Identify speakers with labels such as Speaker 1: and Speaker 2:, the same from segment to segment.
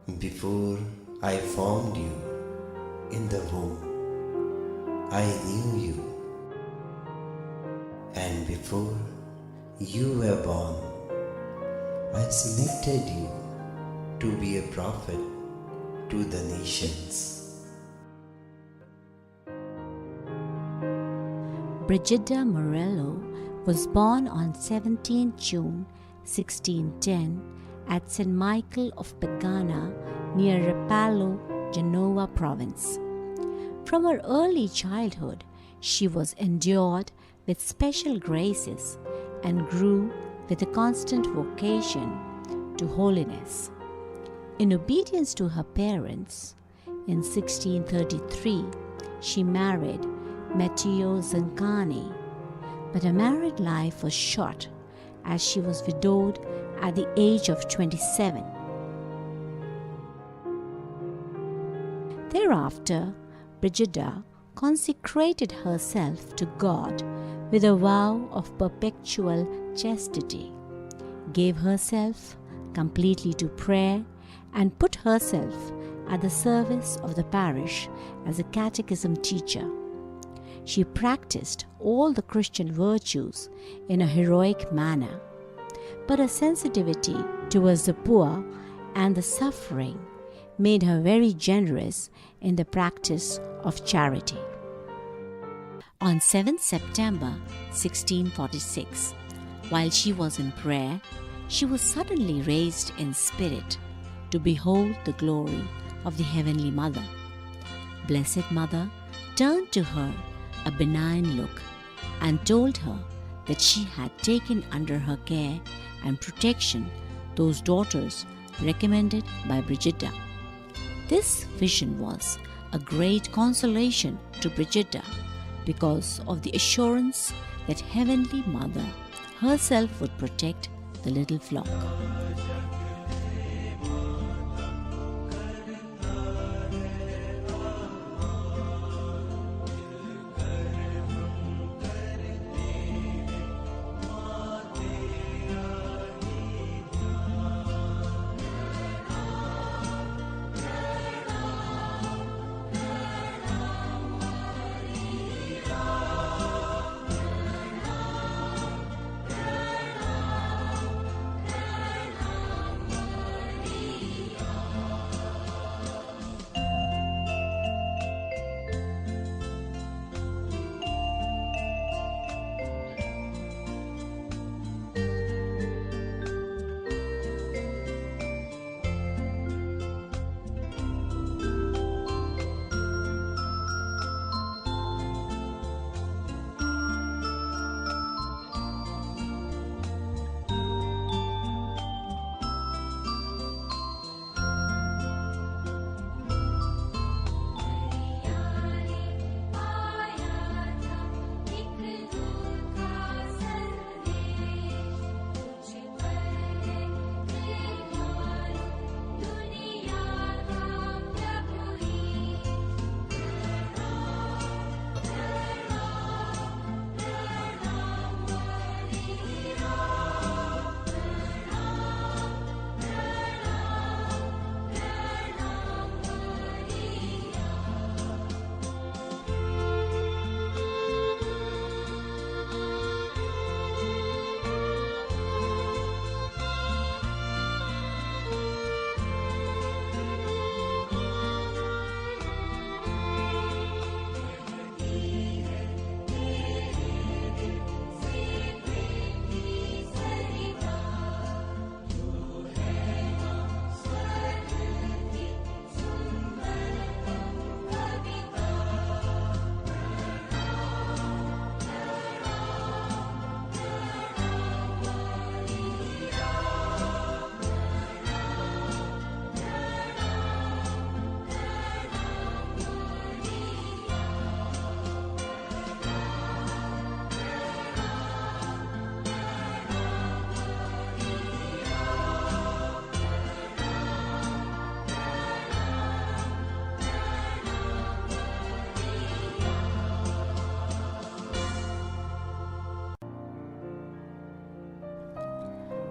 Speaker 1: Before I formed you in the womb, I knew you, and before you were born, I selected you to be a prophet to the nations.
Speaker 2: Brigida Morello was born on 17 June 1610 at St. Michael of Pagana near Rapallo, Genoa province. From her early childhood, she was endued with special graces and grew with a constant vocation to holiness. In obedience to her parents, in 1633 she married Matteo Zancani, but her married life was short as she was widowed at the age of 27. Thereafter, Brigida consecrated herself to God with a vow of perpetual chastity, gave herself completely to prayer, and put herself at the service of the parish as a catechism teacher. She practiced all the Christian virtues in a heroic manner, but her sensitivity towards the poor and the suffering made her very generous in the practice of charity. On 7th September 1646, while she was in prayer, she was suddenly raised in spirit to behold the glory of the Heavenly Mother. Blessed Mother turned to her a benign look and told her that she had taken under her care and protection those daughters recommended by Brigida. This vision was a great consolation to Brigida because of the assurance that Heavenly Mother herself would protect the little flock.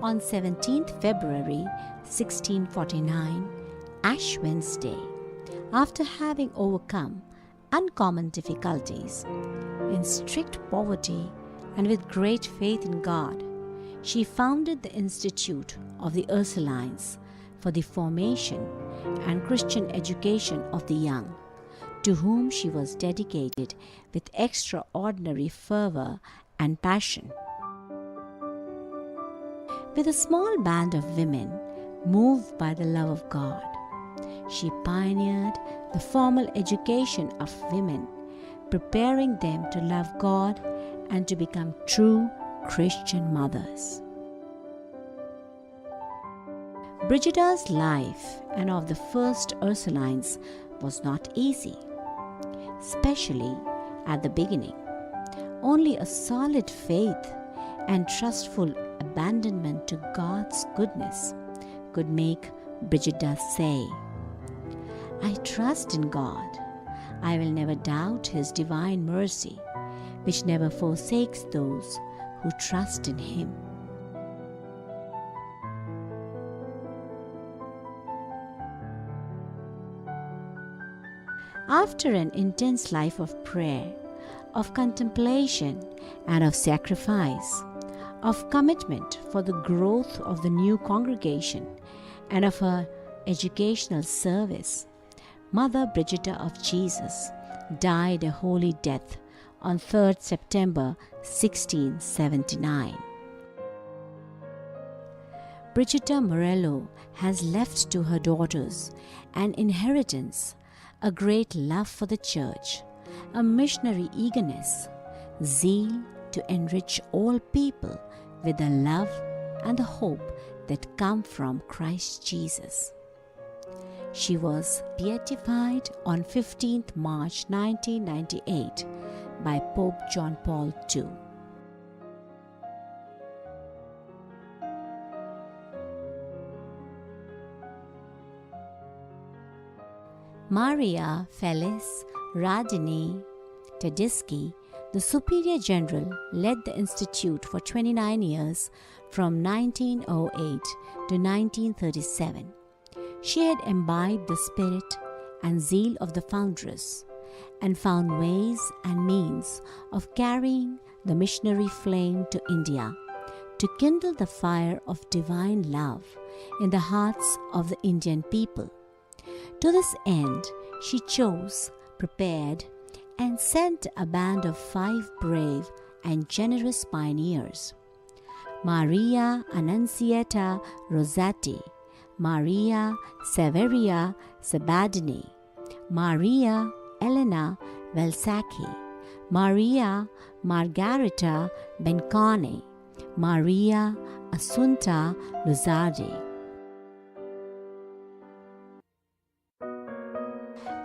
Speaker 2: On 17th February 1649, Ash Wednesday, after having overcome uncommon difficulties, in strict poverty and with great faith in God, she founded the Institute of the Ursulines for the formation and Christian education of the young, to whom she was dedicated with extraordinary fervor and passion. With a small band of women moved by the love of God, she pioneered the formal education of women, preparing them to love God and to become true Christian mothers. Brigida's life and of the first Ursulines was not easy, especially at the beginning. Only a solid faith and trustful abandonment to God's goodness could make Brigida say, "I trust in God. I will never doubt His divine mercy, which never forsakes those who trust in Him." After an intense life of prayer, of contemplation, and of sacrifice, of commitment for the growth of the new congregation, and of her educational service, Mother Brigida of Jesus died a holy death on 3rd September 1679. Brigida Morello has left to her daughters an inheritance, a great love for the Church, a missionary eagerness, zeal to enrich all people with the love and the hope that come from Christ Jesus. She was beatified on 15th March 1998 by Pope John Paul II. Maria Felice Radini Tedeschi, the Superior General, led the Institute for 29 years from 1908 to 1937. She had imbibed the spirit and zeal of the foundress and found ways and means of carrying the missionary flame to India to kindle the fire of divine love in the hearts of the Indian people. To this end, she chose, prepared, and sent a band of 5 brave and generous pioneers: Maria Annunziata Rosati, Maria Severia Sabadini, Maria Elena Velsacchi, Maria Margarita Bencone, Maria Assunta Luzzardi.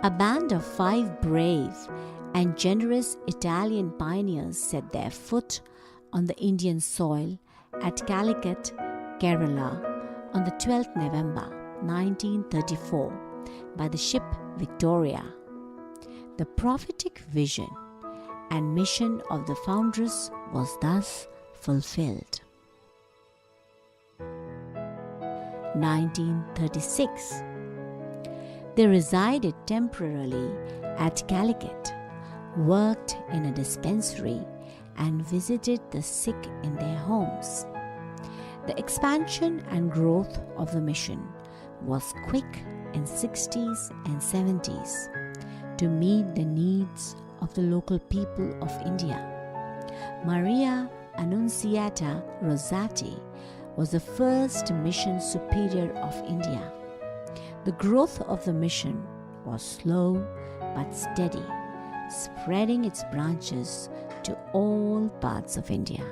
Speaker 2: A band of 5 brave and generous Italian pioneers set their foot on the Indian soil at Calicut, Kerala, on the 12th November 1934 by the ship Victoria. The prophetic vision and mission of the foundress was thus fulfilled. 1936. They resided temporarily at Calicut, worked in a dispensary, and visited the sick in their homes. The expansion and growth of the mission was quick in 60s and 70s to meet the needs of the local people of India. Maria Annunziata Rosati was the first mission superior of India. The growth of the mission was slow but steady, spreading its branches to all parts of India.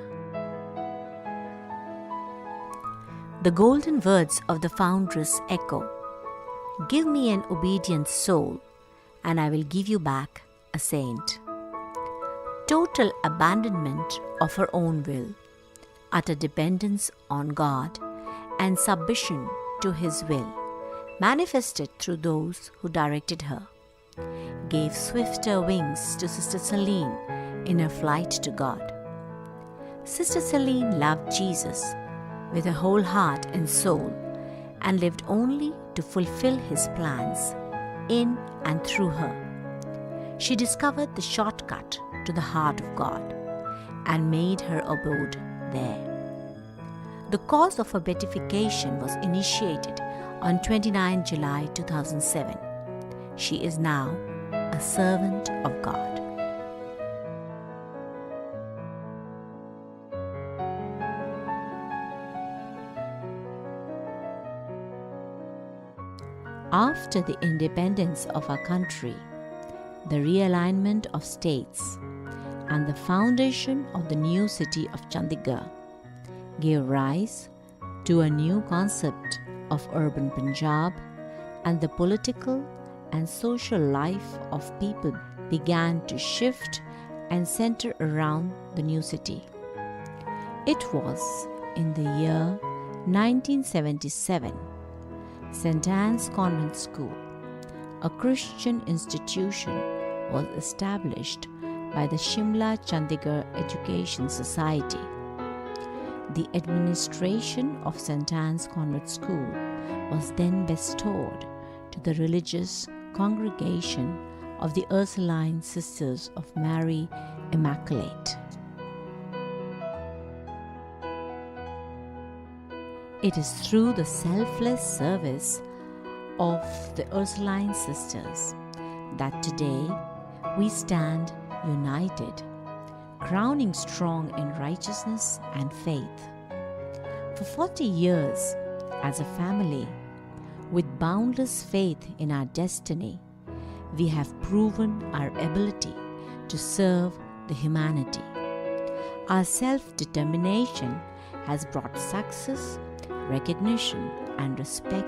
Speaker 2: The golden words of the foundress echo, "Give me an obedient soul, and I will give you back a saint." Total abandonment of her own will, utter dependence on God, and submission to His will, manifested through those who directed her, gave swifter wings to Sister Celine in her flight to God. Sister Celine loved Jesus with her whole heart and soul, and lived only to fulfill His plans in and through her. She discovered the shortcut to the heart of God and made her abode there. The cause of her beatification was initiated on 29 July 2007. She is now a servant of God. After the independence of our country, the realignment of states, and the foundation of the new city of Chandigarh gave rise to a new concept of urban Punjab, and the political and social life of people began to shift and center around the new city. It was in the year 1977, St. Anne's Convent School, a Christian institution, was established by the Shimla Chandigarh Education Society. The administration of St. Anne's Convent School was then bestowed to the religious congregation of the Ursuline Sisters of Mary Immaculate. It is through the selfless service of the Ursuline Sisters that today we stand united, crowning strong in righteousness and faith. For 40 years, as a family, with boundless faith in our destiny, we have proven our ability to serve the humanity. Our self-determination has brought success, recognition, and respect